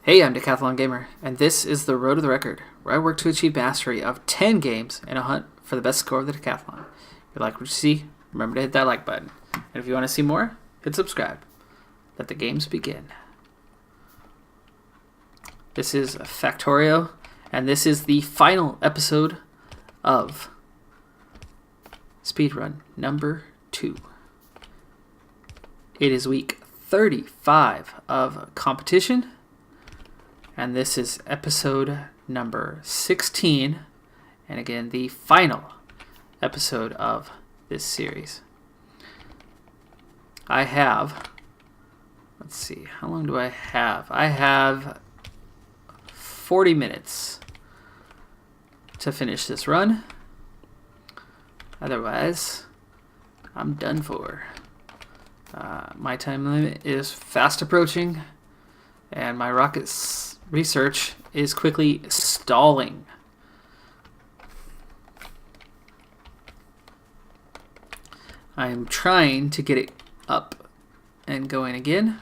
Hey, I'm Decathlon Gamer, and this is the Road to the Record, where I work to achieve mastery of 10 games in a hunt for the best score of the Decathlon. If you like what you see, remember to hit that like button. And if you want to see more, hit subscribe. Let the games begin. This is Factorio, and this is the final episode of Speedrun number 2. It is week 35 of competition. And this is episode number 16, and again, the final episode of this series. I have, let's see, how long do I have? I have 40 minutes to finish this run. Otherwise, I'm done for. My time limit is fast approaching, and my rocket research is quickly stalling. I'm trying to get it up and going again,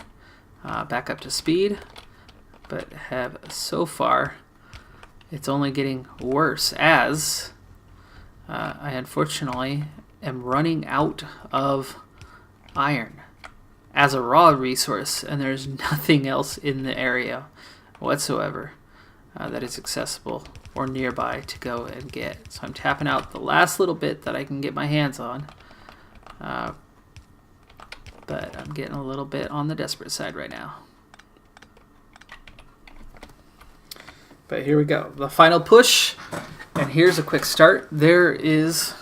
back up to speed, but have so far it's only getting worse as I unfortunately am running out of iron as a raw resource, and there's nothing else in the area whatsoever that is accessible or nearby to go and get. So I'm tapping out the last little bit that I can get my hands on, but I'm getting a little bit on the desperate side right now. But here we go, the final push, and here's a quick start. There is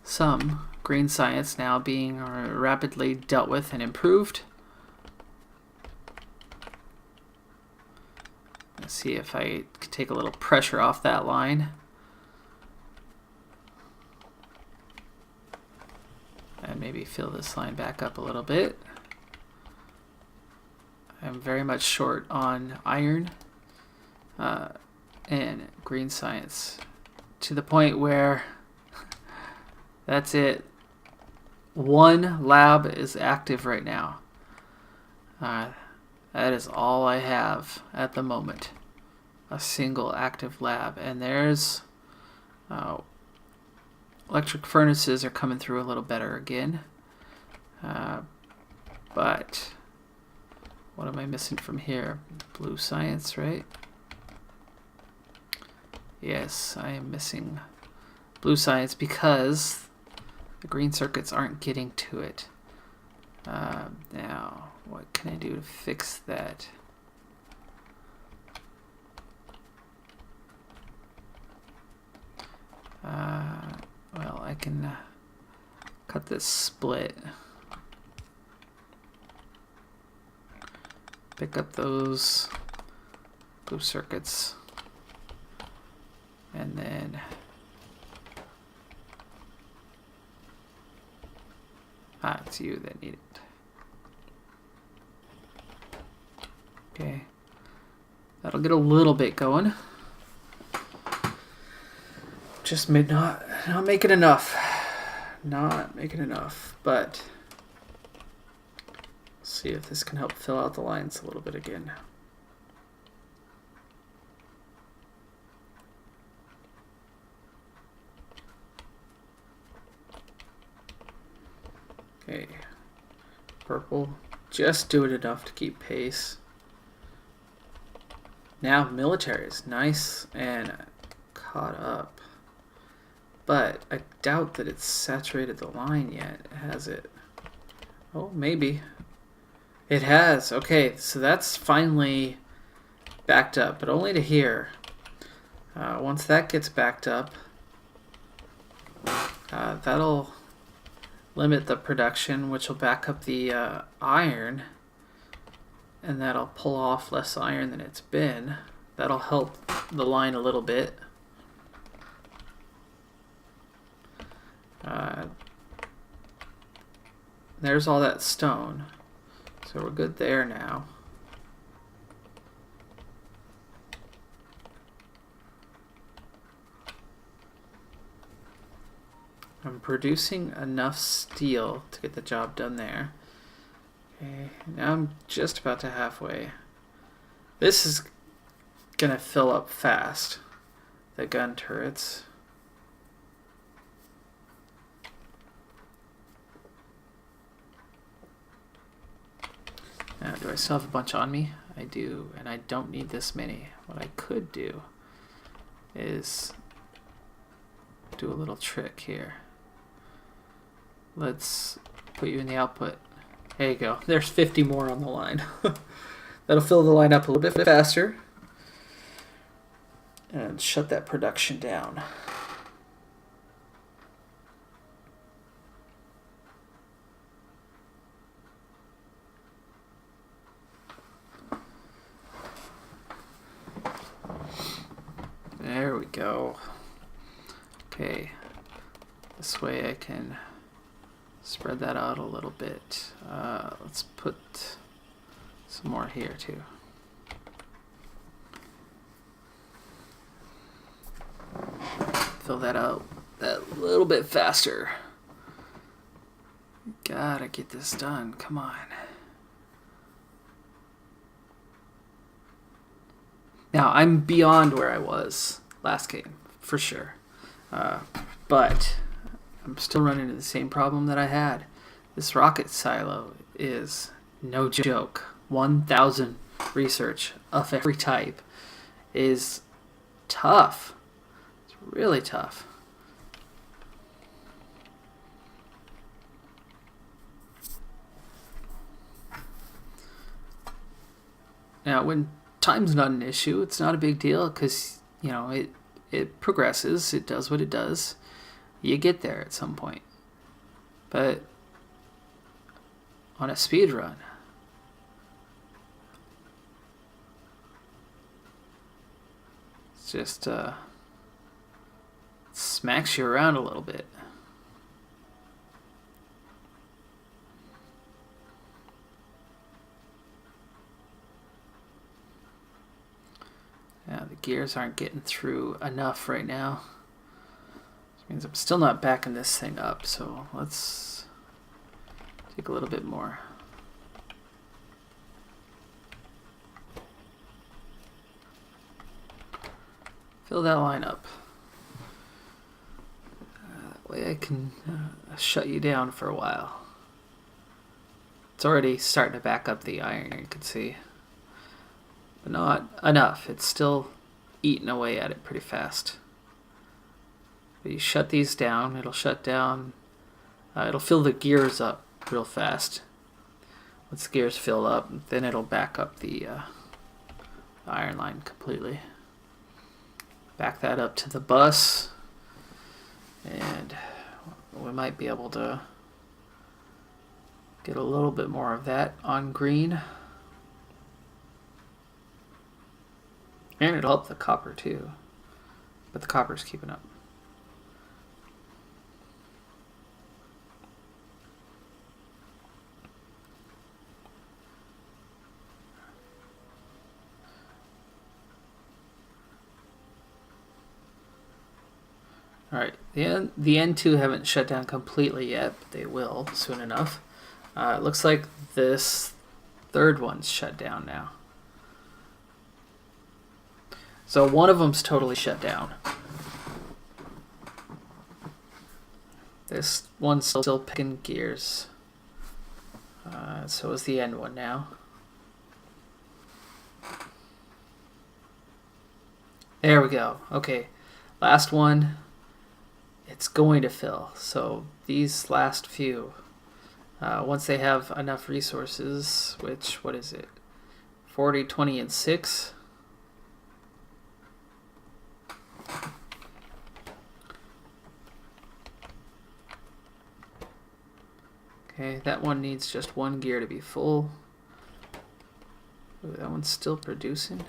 some green science now being rapidly dealt with and improved. Let's see if I can take a little pressure off that line. And maybe fill this line back up a little bit. I'm very much short on iron and green science, to the point where that's it. One lab is active right now. That is all I have at the moment. A single active lab. And there's electric furnaces are coming through a little better again. But what am I missing from here? Blue science, right? Yes, I am missing blue science because the green circuits aren't getting to it. Now, what can I do to fix that? Well, I can cut this split. Pick up those blue circuits. And then it's you that need it. Okay. That'll get a little bit going. Just not making enough. Not making enough, but see if this can help fill out the lines a little bit again. Okay, purple, just doing enough to keep pace. Now military is nice and caught up, but I doubt that it's saturated the line yet, has it? Oh, maybe. It has. Okay, so that's finally backed up, but only to here. Once that gets backed up, that'll limit the production, which will back up the iron, and that'll pull off less iron than it's been. That'll help the line a little bit. There's all that stone, so we're good there now. I'm producing enough steel to get the job done there. Okay, now I'm just about to halfway. This is gonna fill up fast. The gun turrets. Now, do I still have a bunch on me? I do, and I don't need this many. What I could do is do a little trick here. Let's put you in the output. There you go. There's 50 more on the line. That'll fill the line up a little bit faster and shut that production down. There we go. Okay, this way I can spread that out a little bit. Let's put some more here too. Fill that out that little bit faster. Gotta get this done, come on. Now, I'm beyond where I was last game, for sure. But I'm still running into the same problem that I had. This rocket silo is no joke. 1,000 research of every type is tough. It's really tough. Now, when time's not an issue, it's not a big deal because, you know, it progresses, it does what it does. You get there at some point. But on a speed run, it's just smacks you around a little bit. Yeah, the gears aren't getting through enough right now. Which means I'm still not backing this thing up, so let's take a little bit more. Fill that line up. That way I can shut you down for a while. It's already starting to back up the iron, you can see. But not enough. It's still eating away at it pretty fast. But you shut these down, it'll shut down. It'll fill the gears up real fast. Once the gears fill up, then it'll back up the iron line completely. Back that up to the bus, and we might be able to get a little bit more of that on green. And it'll help the copper too, but the copper's keeping up. Alright, the N2 haven't shut down completely yet, but they will soon enough. It looks like this third one's shut down now. So one of them's totally shut down. This one's still picking gears. So is the end one now. There we go. Okay, last one. It's going to fill. So these last few, once they have enough resources, which, what is it? 40, 20, and 6. Okay, that one needs just one gear to be full. Ooh, that one's still producing.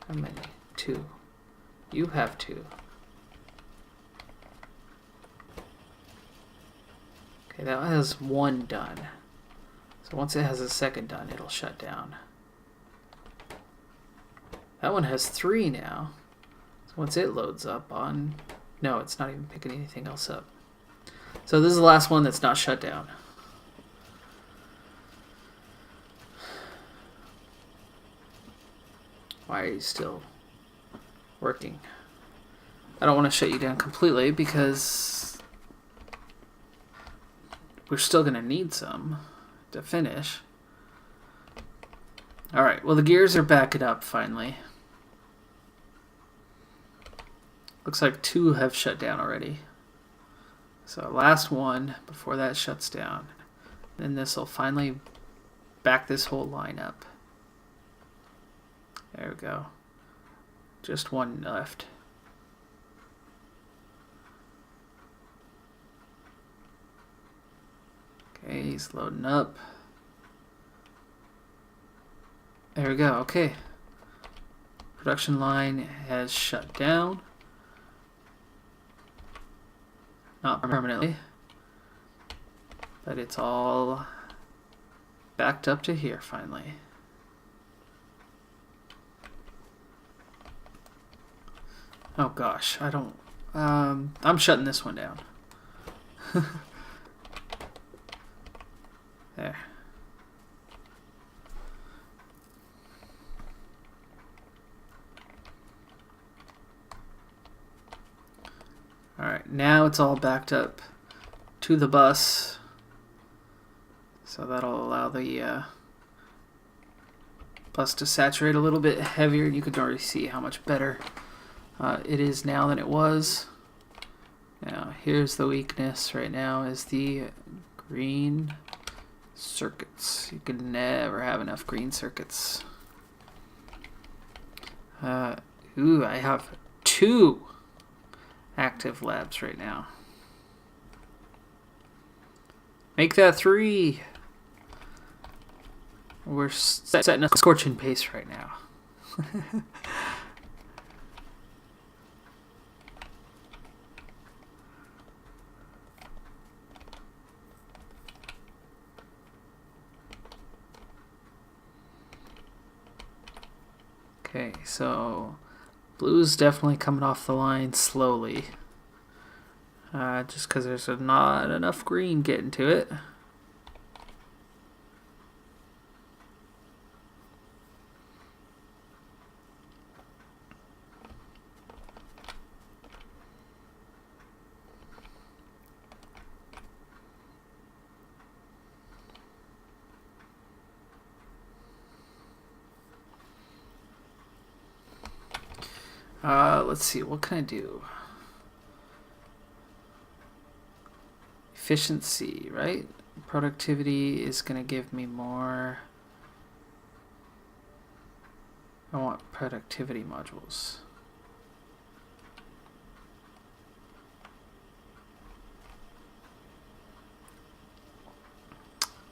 How many? 2. You have 2. Okay, that one has 1 done. So once it has a second done, it'll shut down. That one has 3 now. So once it loads up on... No, it's not even picking anything else up. So this is the last one that's not shut down. Why are you still working? I don't want to shut you down completely because we're still going to need some to finish. Alright, well the gears are backing up finally. Looks like 2 have shut down already. So last one before that shuts down. Then this will finally back this whole line up. There we go. Just 1 left. Okay, he's loading up. There we go, okay. Production line has shut down. Not permanently, but it's all backed up to here finally. Oh gosh, I don't, I'm shutting this one down. There. Alright, now it's all backed up to the bus. So that'll allow the bus to saturate a little bit heavier. You can already see how much better it is now than it was. Now, here's the weakness right now is the green circuits. You can never have enough green circuits. Ooh, I have 2 active labs right now. Make that 3. We're setting a scorching pace right now. Okay, so blue's definitely coming off the line slowly. Just because there's not enough green getting to it. Let's see, what can I do? Efficiency, right? Productivity is going to give me more. I want productivity modules.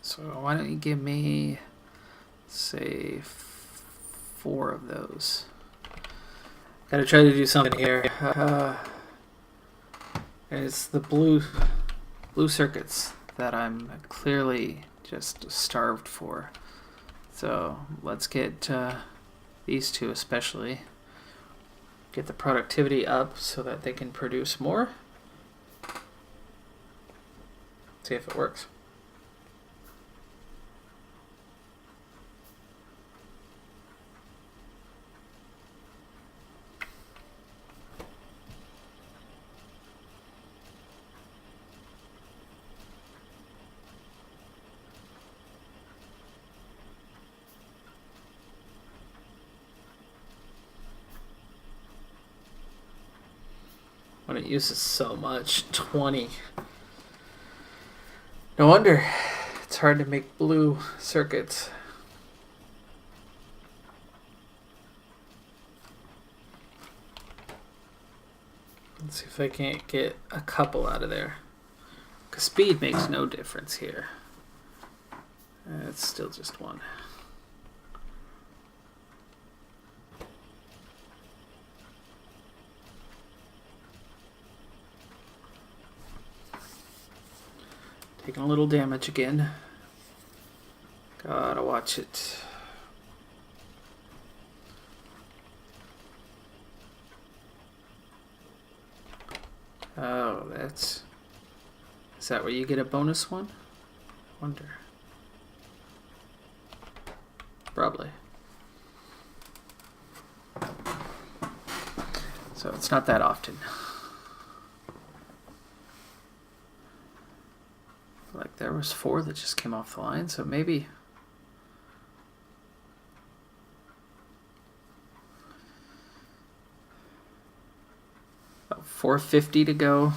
So why don't you give me, say, 4 of those? Gotta try to do something here. It's the blue circuits that I'm clearly just starved for. So let's get these 2 especially. Get the productivity up so that they can produce more. See if it works. When it uses so much, 20. No wonder it's hard to make blue circuits. Let's see if I can't get a couple out of there. Because speed makes no difference here. It's still just 1. Taking a little damage again. Gotta watch it. Oh, that's... Is that where you get a bonus one? I wonder. Probably. So it's not that often. Like there was 4 that just came off the line, so maybe... About 450 to go.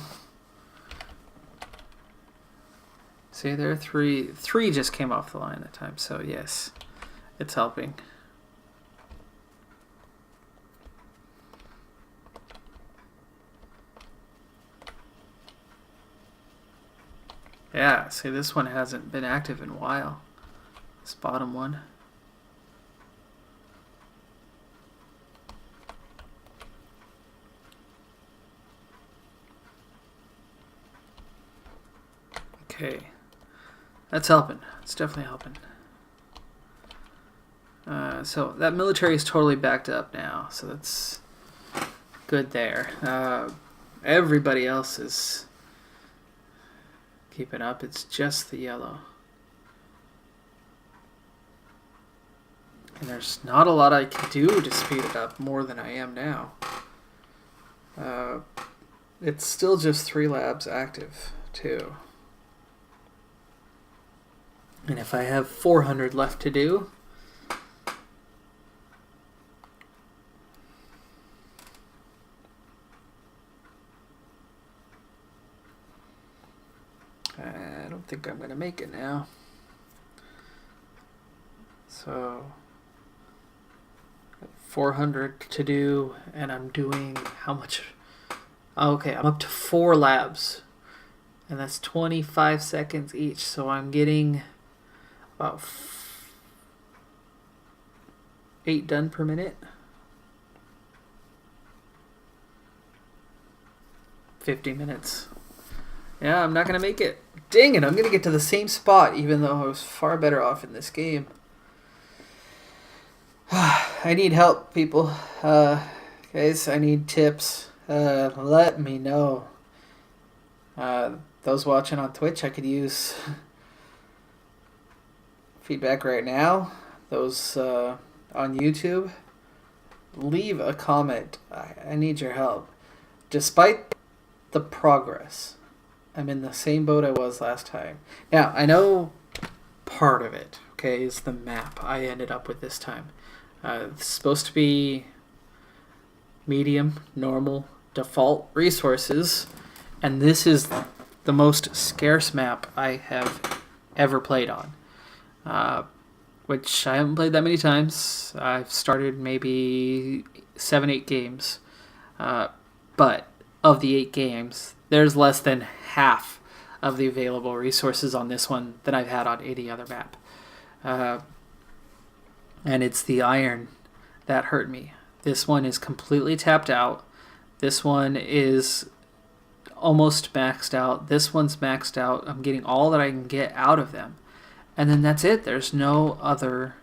See, there are 3 just came off the line that time, so yes, it's helping. Yeah, see, this one hasn't been active in a while. This bottom one. Okay. That's helping. It's definitely helping. So that military is totally backed up now, so that's good there. Everybody else is keeping up. It's just the yellow. And there's not a lot I can do to speed it up more than I am now. It's still just 3 labs active, too. And if I have 400 left to do, I don't think I'm going to make it now. So 400 to do, and I'm doing how much? Okay, I'm up to 4 labs, and that's 25 seconds each, so I'm getting about 8 done per minute. 50 minutes. Yeah, I'm not going to make it. Dang it, I'm going to get to the same spot even though I was far better off in this game. I need help, people. Guys, I need tips. Let me know. Those watching on Twitch, I could use feedback right now. Those on YouTube, leave a comment. I need your help. Despite the progress, I'm in the same boat I was last time. Now, I know part of it, okay, is the map I ended up with this time. It's supposed to be medium, normal, default resources, and this is the most scarce map I have ever played on, which I haven't played that many times. I've started maybe 7-8 games, but of the 8 games, there's less than half of the available resources on this one than I've had on any other map. And it's the iron that hurt me. This one is completely tapped out. This one is almost maxed out. This one's maxed out. I'm getting all that I can get out of them. And then that's it. There's no other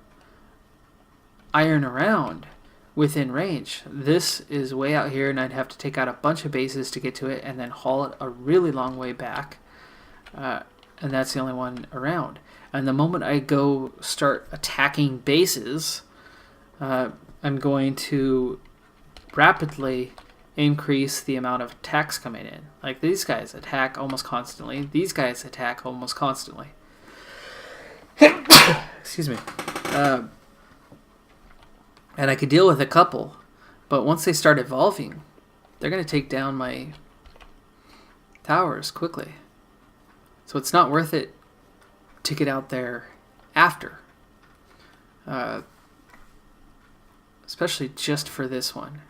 iron around within range. This is way out here, and I'd have to take out a bunch of bases to get to it and then haul it a really long way back. And that's the only one around. And the moment I go start attacking bases, I'm going to rapidly increase the amount of attacks coming in. Like these guys attack almost constantly. These guys attack almost constantly. Excuse me. And I could deal with a couple, but once they start evolving, they're going to take down my towers quickly. So it's not worth it to get out there after. Especially just for this one.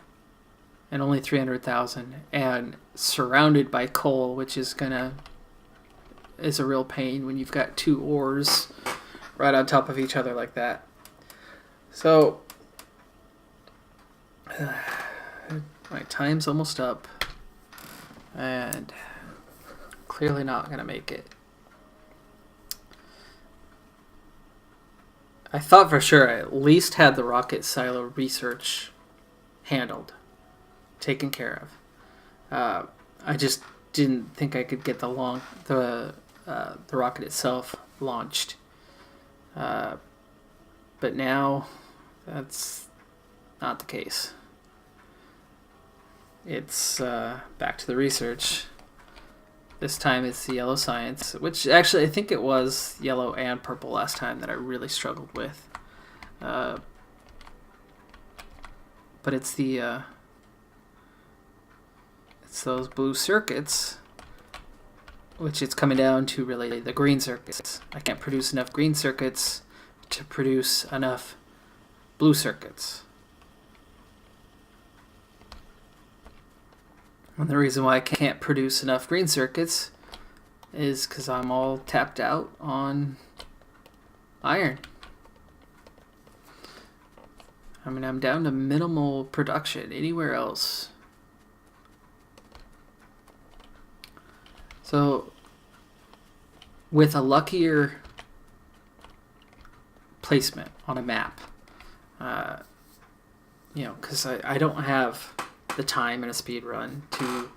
And only 300,000. And surrounded by coal, which is a real pain when you've got 2 ores right on top of each other like that. So my time's almost up, and clearly not going to make it. I thought for sure I at least had the rocket silo research handled, taken care of. I just didn't think I could get the rocket itself launched. But now that's not the case. it's back to the research. This time it's the yellow science, which actually I think it was yellow and purple last time that I really struggled with. But it's it's those blue circuits, which it's coming down to really the green circuits. I can't produce enough green circuits to produce enough blue circuits. And the reason why I can't produce enough green circuits is because I'm all tapped out on iron. I mean, I'm down to minimal production anywhere else. So, with a luckier placement on a map, because I don't have the time in a speed run to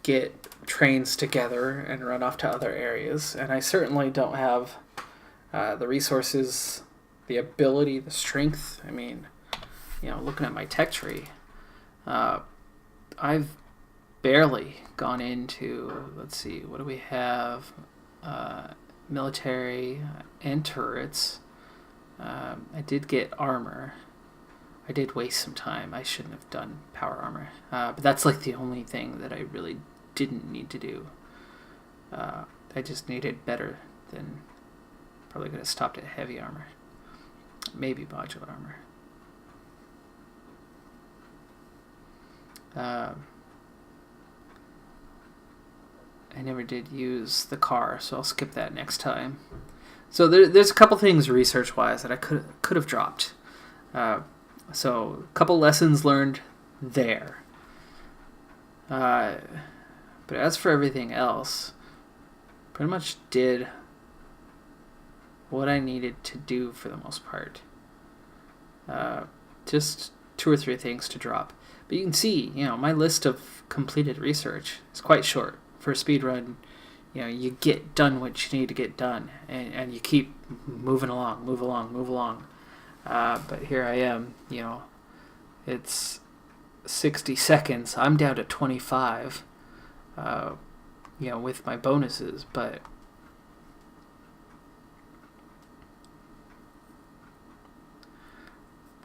get trains together and run off to other areas, and I certainly don't have the resources, the ability, the strength. I mean, looking at my tech tree, I've barely gone into, let's see, what do we have? Military and turrets. I did get armor. I did waste some time. I shouldn't have done power armor. But that's like the only thing that I really didn't need to do. I just needed better than, probably could have stopped at heavy armor. Maybe modular armor. I never did use the car, so I'll skip that next time. So there's a couple things research-wise that I could have dropped. So a couple lessons learned there. But as for everything else, pretty much did what I needed to do for the most part. Just 2 or 3 things to drop. But you can see, my list of completed research is quite short. For a speed run, you get done what you need to get done, and you keep moving along, move along. But here I am, it's 60 seconds. I'm down to 25, with my bonuses, but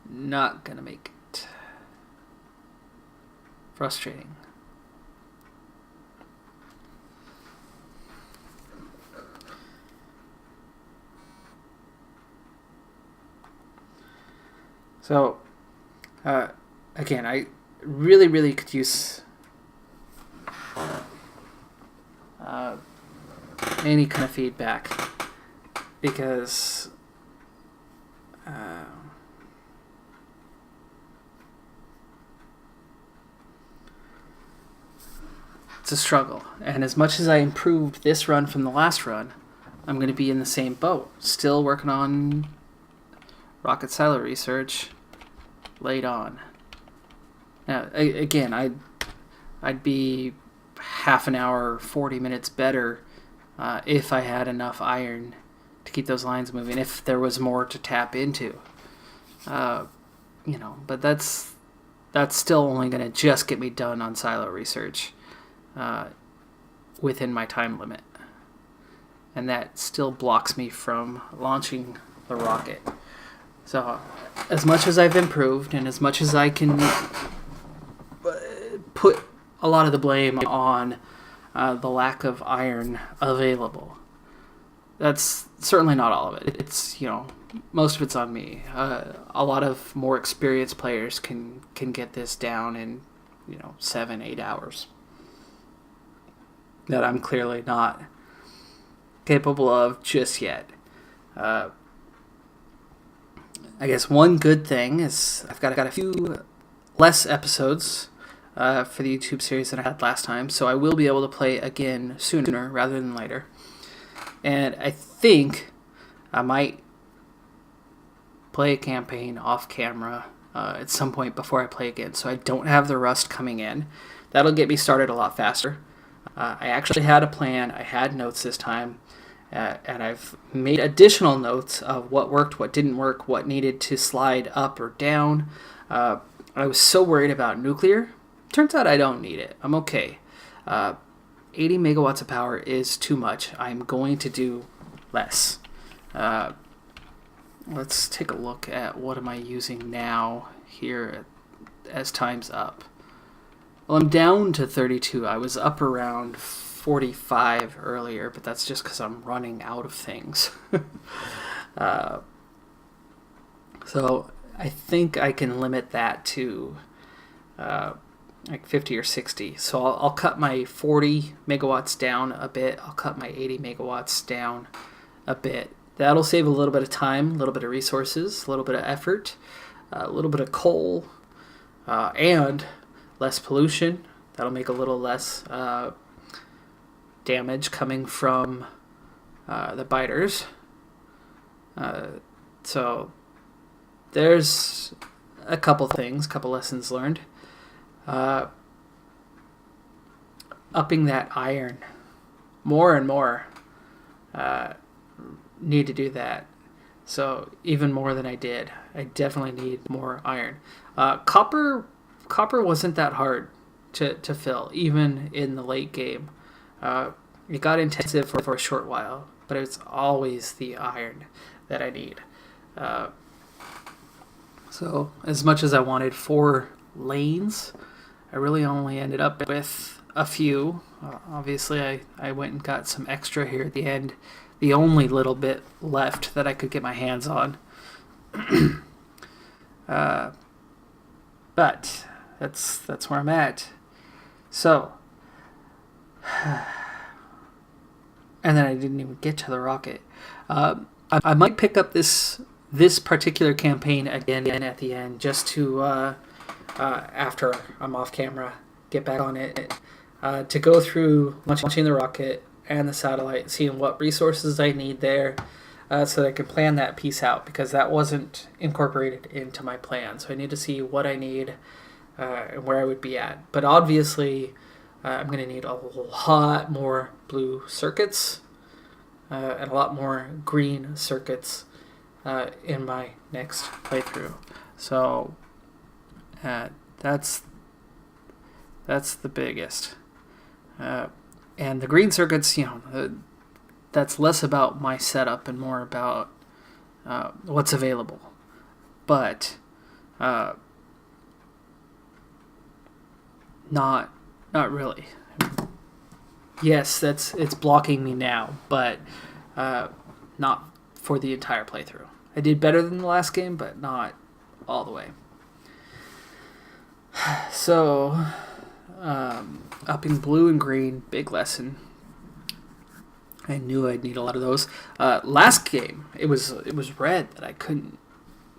not gonna make it. Frustrating. So, again, I really could use any kind of feedback, because it's a struggle. And as much as I improved this run from the last run, I'm going to be in the same boat. Still working on rocket silo research. Late on. Now, again, I'd be half an hour, 40 minutes better if I had enough iron to keep those lines moving, if there was more to tap into. But that's still only going to just get me done on silo research within my time limit. And that still blocks me from launching the rocket. So, as much as I've improved, and as much as I can put a lot of the blame on the lack of iron available, that's certainly not all of it. It's, most of it's on me. A lot of more experienced players can get this down in, 7-8 hours. That I'm clearly not capable of just yet. I guess one good thing is I've got a few less episodes for the YouTube series than I had last time, so I will be able to play again sooner rather than later. And I think I might play a campaign off camera at some point before I play again, so I don't have the rust coming in. That'll get me started a lot faster. I actually had a plan. I had notes this time. And I've made additional notes of what worked, what didn't work, what needed to slide up or down. I was so worried about nuclear turns out I don't need it. I'm okay. 80 megawatts of power is too much. I'm going to do less. Let's take a look at what am I using now here as time's up. Well, I'm down to 32. I was up around 45 earlier, but that's just because I'm running out of things. So I think I can limit that to like 50 or 60. So I'll cut my 40 megawatts down a bit. I'll cut my 80 megawatts down a bit. That'll save a little bit of time, a little bit of resources, a little bit of effort, a little bit of coal, and less pollution. That'll make a little less damage coming from the biters. So there's a couple things, couple lessons learned. Upping that iron more and more. Need to do that. So even more than I did. I definitely need more iron. Copper wasn't that hard to fill, even in the late game. It got intensive for a short while, but it's always the iron that I need. So as much as I wanted 4 lanes, I really only ended up with a few. Obviously, I went and got some extra here at the end. The only little bit left that I could get my hands on. But that's where I'm at. So, and then I didn't even get to the rocket. I might pick up this particular campaign again at the end, just to after I'm off camera, get back on it, to go through launching the rocket and the satellite, seeing what resources I need there, so that I can plan that piece out, because that wasn't incorporated into my plan. So I need to see what I need and where I would be at. But obviously, I'm going to need a lot more blue circuits and a lot more green circuits in my next playthrough. So that's the biggest. And the green circuits, that's less about my setup and more about what's available. But not really. Yes, it's blocking me now, but not for the entire playthrough. I did better than the last game, but not all the way. So, upping blue and green, big lesson. I knew I'd need a lot of those. Last game, it was red that I couldn't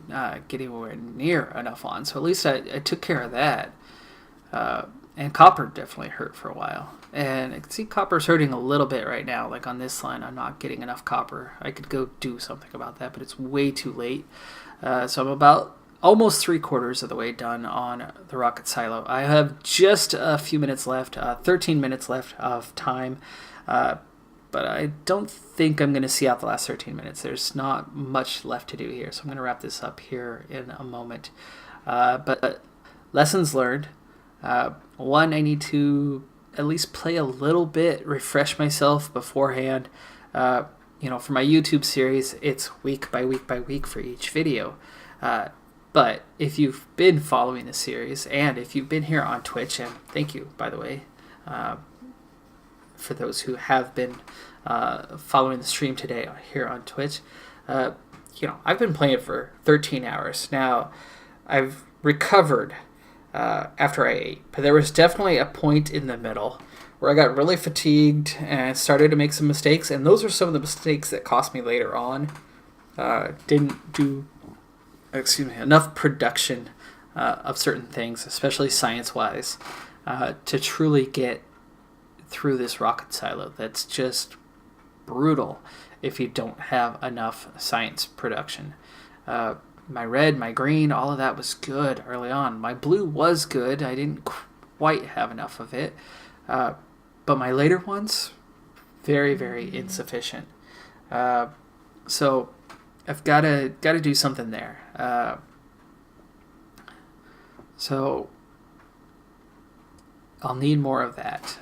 get anywhere near enough on, so at least I took care of that. And copper definitely hurt for a while. And I can see copper's hurting a little bit right now. Like on this line, I'm not getting enough copper. I could go do something about that, but it's way too late. So I'm about almost 3/4 of the way done on the rocket silo. I have just a few minutes left, 13 minutes left of time. But I don't think I'm going to see out the last 13 minutes. There's not much left to do here, so I'm going to wrap this up here in a moment. But lessons learned. One, I need to at least play a little bit, refresh myself beforehand. For my YouTube series, it's week by week by week for each video. But if you've been following the series, and if you've been here on Twitch, and thank you, by the way, for those who have been following the stream today here on Twitch, I've been playing for 13 hours. Now, I've recovered after I ate, but there was definitely a point in the middle where I got really fatigued and started to make some mistakes, and those are some of the mistakes that cost me later on. Didn't do enough production of certain things, especially science-wise, to truly get through this rocket silo. That's just brutal if you don't have enough science production. My red, my green, all of that was good early on. My blue was good. I didn't quite have enough of it. But my later ones, very, very insufficient. So I've got to do something there. So I'll need more of that.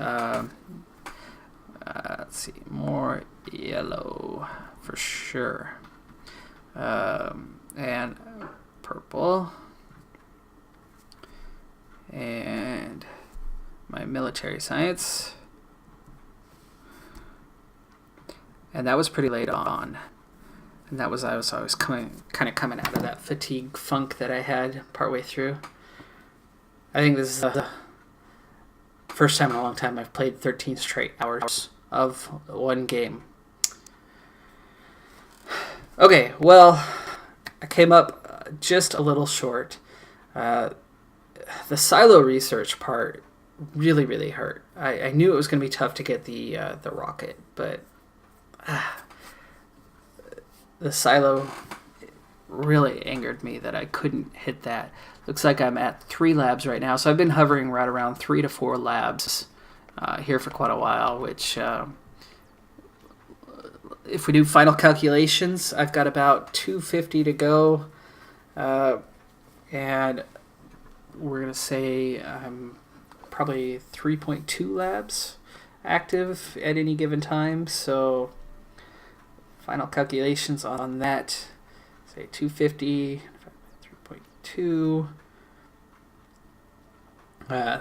Let's see, more yellow for sure. And purple. And my military science. And that was pretty late on. And that was, I was kind of coming out of that fatigue funk that I had partway through. I think this is the first time in a long time I've played 13 straight hours of one game. Okay, well, I came up just a little short. The silo research part really, really hurt. I knew it was going to be tough to get the rocket, but the silo really angered me that I couldn't hit that. Looks like I'm at 3 labs right now, so I've been hovering right around 3 to 4 labs here for quite a while, which if we do final calculations, I've got about 250 to go, and we're going to say I'm probably 3.2 labs active at any given time, so final calculations on that, say 250, 3.2,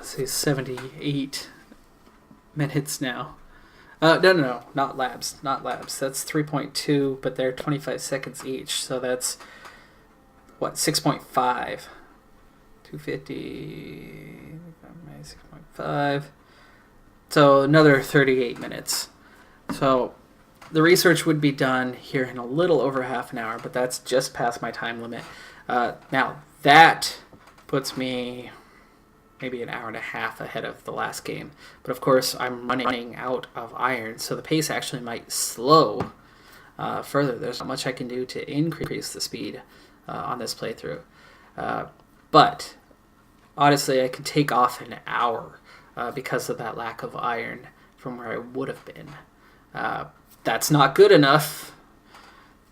say 78 minutes now. No, not labs. That's 3.2, but they're 25 seconds each, so that's, what, 6.5. 250 minus 6.5. So another 38 minutes. So the research would be done here in a little over half an hour, but that's just past my time limit. Now, that puts me maybe an hour and a half ahead of the last game. But of course, I'm running out of iron, so the pace actually might slow further. There's not much I can do to increase the speed on this playthrough. But honestly, I could take off an hour because of that lack of iron from where I would have been. That's not good enough.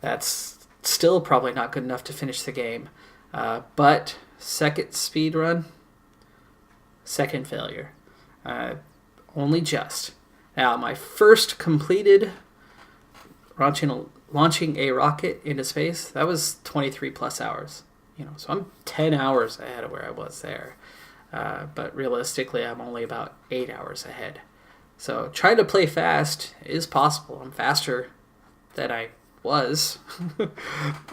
That's still probably not good enough to finish the game. But second speed run, second failure. Only just. Now, my first completed launching a rocket into space, that was 23 plus hours. So I'm 10 hours ahead of where I was there. But realistically, I'm only about 8 hours ahead. So trying to play fast is possible. I'm faster than I was,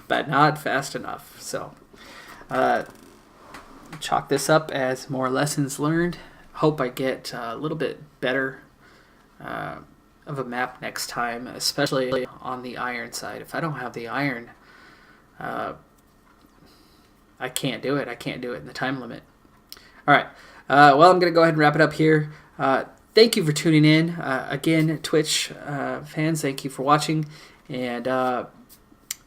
but not fast enough. So chalk this up as more lessons learned. Hope I get a little bit better of a map next time, especially on the iron side. If I don't have the iron, I can't do it. I can't do it in the time limit. All right. Well, I'm going to go ahead and wrap it up here. Thank you for tuning in. Again, Twitch fans, thank you for watching. And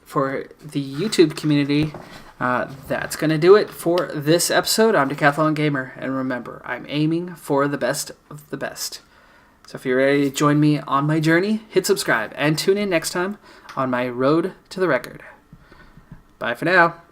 for the YouTube community, that's going to do it for this episode. I'm Decathlon Gamer. And remember, I'm aiming for the best of the best. So if you're ready to join me on my journey, hit subscribe and tune in next time on my road to the record. Bye for now.